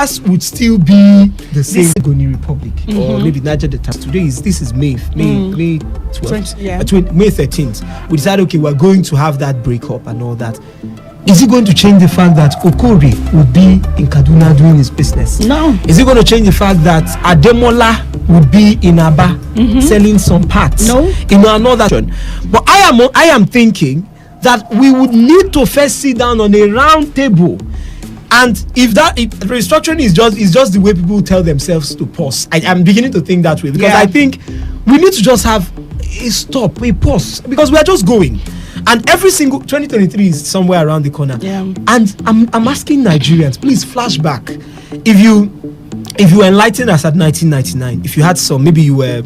would still be the same Goni Republic or maybe Niger Delta. Today is May 12th, May 13th. We decided, okay, we're going to have that breakup and all that. Is it going to change the fact that Okori would be in Kaduna doing his business? No. Is it going to change the fact that Ademola would be in Aba selling some parts? No. Another. But I am thinking that we would need to first sit down on a round table. And if restructuring is just the way people tell themselves to pause, I'm beginning to think that way, because I think we need to just have a pause, because we are just going. And every single 2023 is somewhere around the corner. Yeah. And I'm asking Nigerians, please flashback. If you were enlightened us at 1999, if you had some, maybe you were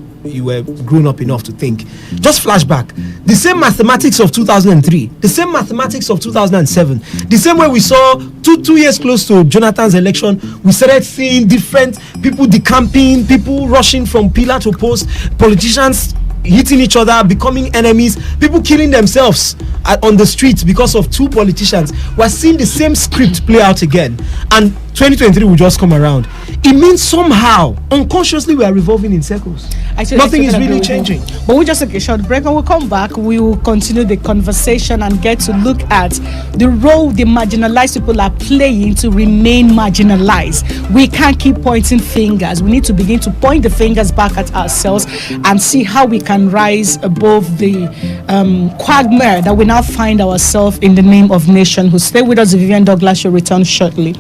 grown up enough to think, just flashback. The same mathematics of 2003, the same mathematics of 2007, the same way we saw two years close to Jonathan's election, we started seeing different people decamping, people rushing from pillar to post, politicians hitting each other, becoming enemies, people killing themselves on the streets because of two politicians. We're seeing the same script play out again, and 2023 will just come around. It means somehow, unconsciously, we are revolving in circles. Nothing is really changing. But we'll just take a short break, and we'll come back. We will continue the conversation and get to look at the role the marginalized people are playing to remain marginalized. We can't keep pointing fingers. We need to begin to point the fingers back at ourselves and see how we can rise above the quagmire that we now find ourselves in the name of nationhood. Stay with us. Vivian Douglas will return shortly.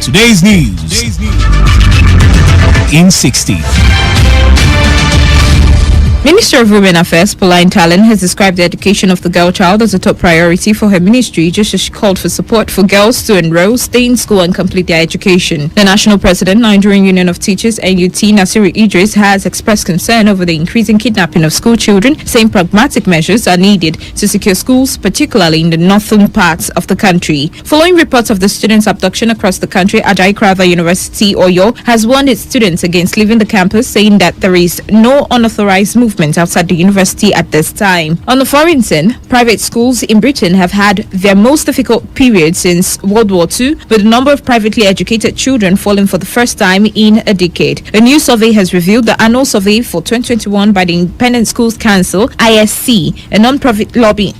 Today's news in 60. Minister of Women Affairs, Pauline Talon, has described the education of the girl child as a top priority for her ministry, just as she called for support for girls to enroll, stay in school and complete their education. The National President, Nigerian Union of Teachers, NUT, Nasiru Idris, has expressed concern over the increasing kidnapping of school children, saying pragmatic measures are needed to secure schools, particularly in the northern parts of the country. Following reports of the students' abduction across the country, Ajayi Crowther University, Oyo, has warned its students against leaving the campus, saying that there is no unauthorized movement outside the university at this time. On the foreign scene, private schools in Britain have had their most difficult period since World War II, with the number of privately educated children falling for the first time in a decade. A new survey has revealed the annual survey for 2021 by the Independent Schools Council, ISC, a non-profit lobby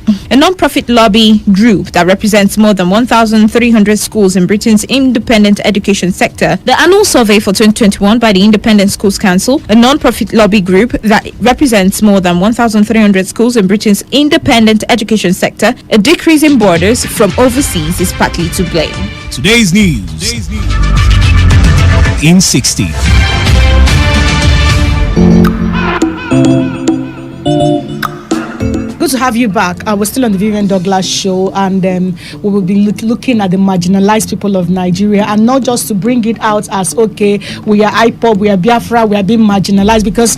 group that represents more than 1,300 schools in Britain's independent education sector. The annual survey for 2021 by the Independent Schools Council, a non-profit lobby group that represents more than 1,300 schools in Britain's independent education sector, a decrease in borders from overseas is partly to blame. Today's news in 60. Good to have you back. We're still on the Vivian Douglas show, and we will be looking at the marginalized people of Nigeria, and not just to bring it out as, okay, we are IPOB, we are Biafra, we are being marginalized, because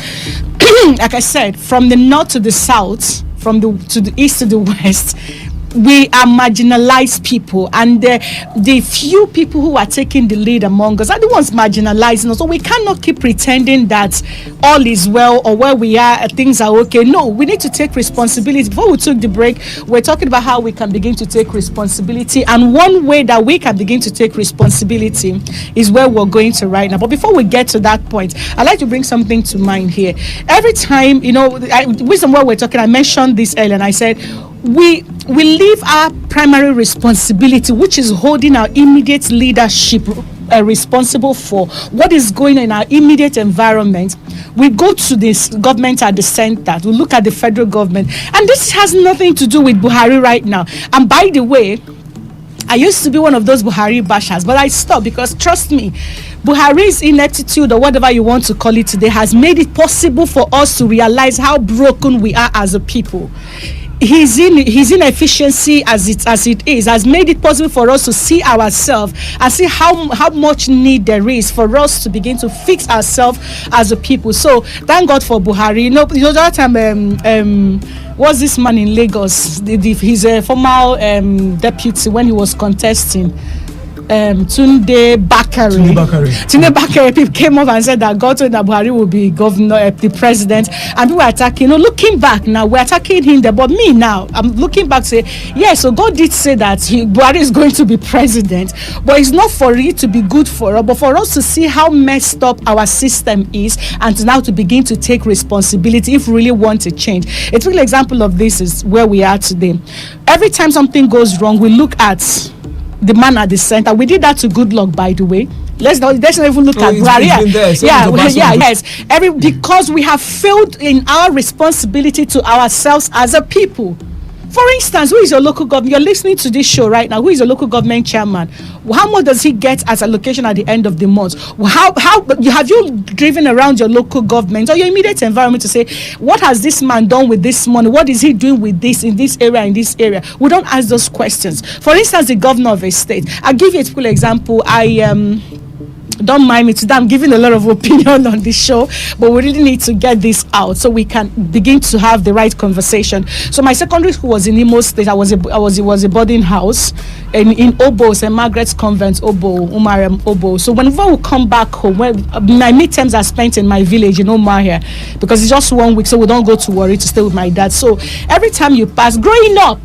like I said, from the north to the south, from to the east to the west, we are marginalized people, and the few people who are taking the lead among us are the ones marginalizing us. So we cannot keep pretending that all is well, or where we are, things are okay. No, we need to take responsibility. Before we took the break, we're talking about how we can begin to take responsibility, and one way that we can begin to take responsibility is where we're going to right now. But before we get to that point, I'd like to bring something to mind here. Every time, wisdom, where we're talking, I mentioned this earlier, and I said, we leave our primary responsibility, which is holding our immediate leadership responsible for what is going on in our immediate environment. We go to this government at the center, we look at the federal government, and this has nothing to do with Buhari right now. And by the way, I used to be one of those Buhari bashers, but I stopped, because trust me, Buhari's ineptitude, or whatever you want to call it today, has made it possible for us to realize how broken we are as a people. His inefficiency as it is has made it possible for us to see ourselves and see how much need there is for us to begin to fix ourselves as a people. So thank God for Buhari. That time was this man in Lagos, his former deputy, when he was contesting, Tunde Bakare people came up and said that God told that Buhari will be governor, the president, and people were attacking. Looking back now, we're attacking him there, but me now, I'm looking back to say, yes, so God did say that Buhari is going to be president, but it's not for it to be good for us, but for us to see how messed up our system is, and to now to begin to take responsibility if we really want to change. A typical example of this is where we are today. Every time something goes wrong, we look at the man at the center. We did that to Goodluck, by the way. Let's not even look at Buhari. Yes. Because we have failed in our responsibility to ourselves as a people. For instance, who is your local government? You're listening to this show right now. Who is your local government chairman? How much does he get as allocation at the end of the month? How have you driven around your local government or your immediate environment to say, what has this man done with this money? What is he doing with this in this area, in this area? We don't ask those questions. For instance, the governor of a state. I'll give you a typical example. Don't mind me today, I'm giving a lot of opinion on this show, but we really need to get this out so we can begin to have the right conversation. So my secondary school was in Imo State. It was a boarding house in Obo, St. Margaret's Convent, Obo. So whenever we come back home, my midterms are spent in my village in Omahia, because it's just 1 week, so we don't go to Warri to stay with my dad. So every time you pass, growing up,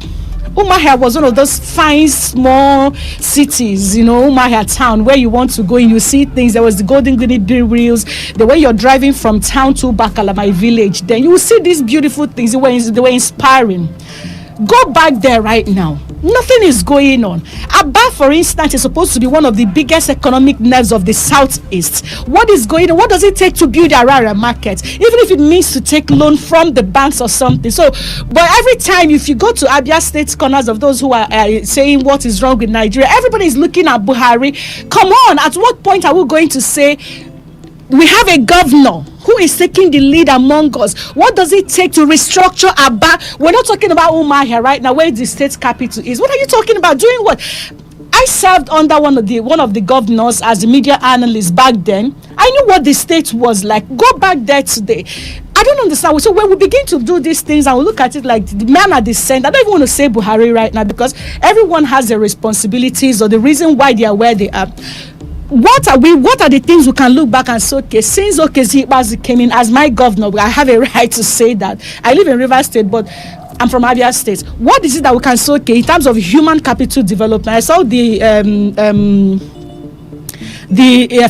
Umahia was one of those fine small cities, Umahia town, where you want to go and you see things. There was the Golden Guinea Reels. The way you're driving from town to Bakala, my village, then you will see these beautiful things. They were inspiring. Go back there right now. Nothing is going on. Aba, for instance, is supposed to be one of the biggest economic nerves of the southeast. What is going on? What does it take to build a rara market? Even if it means to take loan from the banks or something. So, but every time if you go to Abia State corners of those who are saying what is wrong with Nigeria, everybody is looking at Buhari. Come on, at what point are we going to say we have a governor who is taking the lead among us? What does it take to restructure Aba? We're not talking about Umahia right now, where the state capital is. What are you talking about? Doing what? I served under one of the governors as a media analyst back then. I knew what the state was like. Go back there today. I don't understand. So when we begin to do these things and we look at it like the man at the center, I don't even want to say Buhari right now, because everyone has their responsibilities or the reason why they are where they are. What are the things we can look back and say, okay, since Zibazi came in as my governor, I have a right to say that. I live in Rivers State, but I'm from Abia State. What is it that we can say, okay, in terms of human capital development? I saw the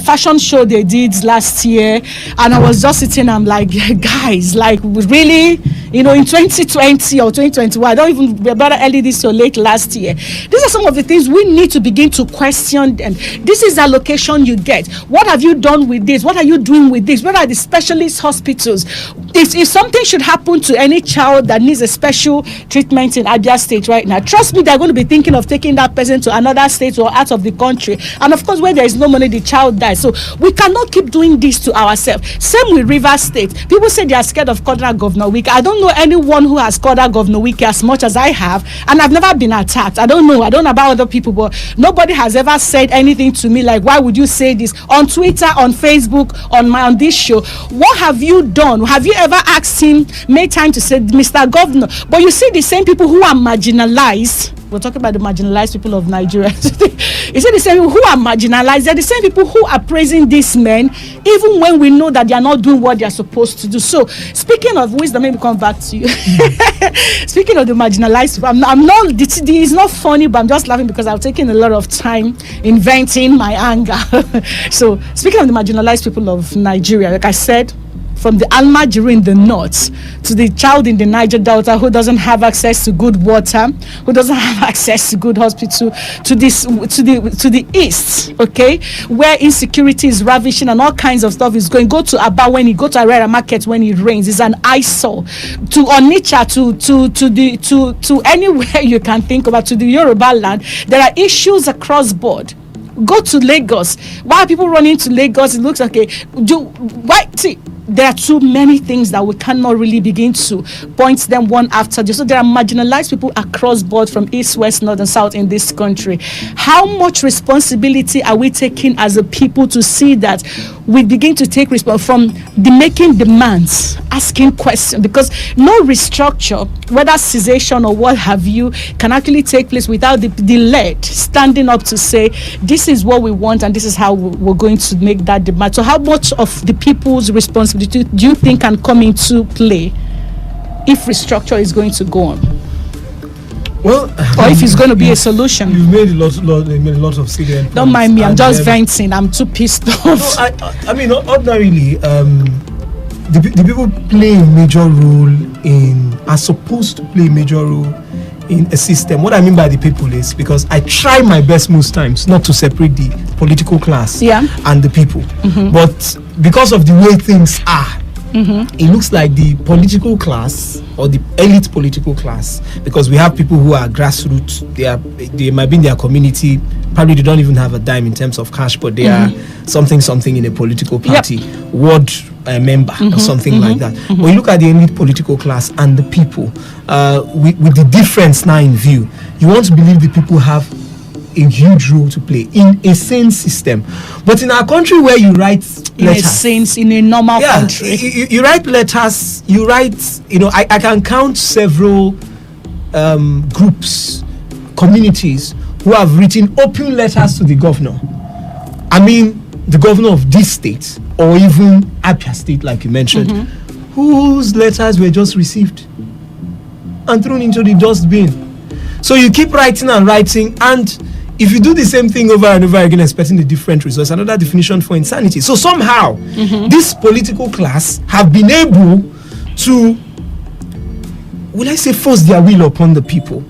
fashion show they did last year, and I was just sitting, I'm like, guys, like, really, in 2020 or 2021, I don't even remember early this or late last year. These are some of the things we need to begin to question. And this is the allocation you get. What have you done with this? What are you doing with this? Where are the specialist hospitals? If something should happen to any child that needs a special treatment in Abia State right now, trust me, they're going to be thinking of taking that person to another state or out of the country. And of course, where there is no money, the child dies. So we cannot keep doing this to ourselves. Same with Rivers State. People say they are scared of Kodra Governor Wike. I don't know anyone who has Kodra Governor Wike as much as I have, and I've never been attacked. I don't know about other people, but nobody has ever said anything to me like, why would you say this on Twitter, on Facebook, on this show? What have you done? Have you ever asked him, made time to say, Mr. Governor? But you see the same people who are marginalized. We're talking about the marginalized people of Nigeria. You see the same people who are marginalized. They're the same people who are praising these men, even when we know that they are not doing what they are supposed to do. So, speaking of wisdom, let me come back to you. Speaking of the marginalized people, I'm not. It's not funny, but I'm just laughing because I've taken a lot of time inventing my anger. So, speaking of the marginalized people of Nigeria, like I said, from the Almajiri in the north to the child in the Niger Delta who doesn't have access to good water, who doesn't have access to good hospital, to the east, okay, where insecurity is ravishing and all kinds of stuff is going. Go to Aba when you go to Arera Market when it rains, it's an eyesore. To Onitsha, to anywhere you can think about, to the Yoruba land, there are issues across board. Go to Lagos. Why are people running to Lagos? It looks okay. there are too many things that we cannot really begin to point them one after the other. So there are marginalized people across board from east, west, north, and south in this country. How much responsibility are we taking as a people to see that we begin to take responsibility from the making demands, asking questions? Because no restructure, whether cessation or what have you, can actually take place without the lead standing up to say, this is what we want and this is how we're going to make that demand. So how much of the people's responsibility do you think can come into play if restructure is going to go on? Well, or if it's going to be a solution? You've made a lot of salient. Don't mind me, I'm just venting. I'm too pissed off. No, I mean, ordinarily, the people play a major role are supposed to play a major role in a system. What I mean by the people is, because I try my best most times not to separate the political class and the people. But because of the way things are, it looks like the political class or the elite political class, because we have people who are grassroots, they might be in their community, probably they don't even have a dime in terms of cash, but they are something in a political party, ward member or something like that. When you look at the elite political class and the people, with the difference now in view, you want to believe the people have a huge role to play in a sane system. But in our country where you write letters, in a normal country, you write letters, I can count several groups, communities who have written open letters to the governor. I mean, the governor of this state or even Abia State, like you mentioned, whose letters were just received and thrown into the dustbin. So you keep writing and writing, and if you do the same thing over and over again expecting a different result, another definition for insanity. So somehow this political class have been able to, will I say, force their will upon the people,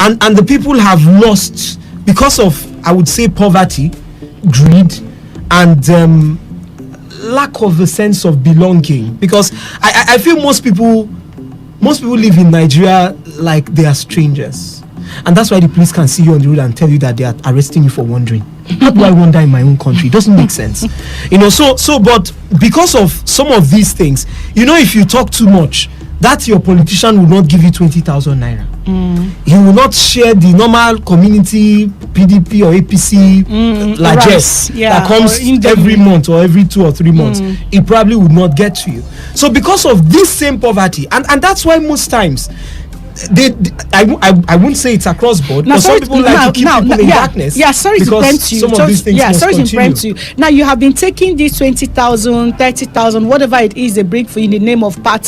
and the people have lost because of, I would say, poverty, greed, and lack of a sense of belonging. Because I feel most people live in Nigeria like they are strangers. And that's why the police can see you on the road and tell you that they are arresting you for wandering. How do I wander in my own country? It doesn't make sense. But because of some of these things, if you talk too much, that your politician will not give you 20,000 naira. He will not share the normal community PDP or APC largesse that comes every month or every 2 or 3 months. It probably would not get to you. So because of this same poverty, and that's why most times I wouldn't say it's across board. Now, some people like to keep people in darkness. Yeah, sorry to prevent you. Some of these things must continue. Now you have been taking these 20,000, 30,000, whatever it is they bring for you in the name of party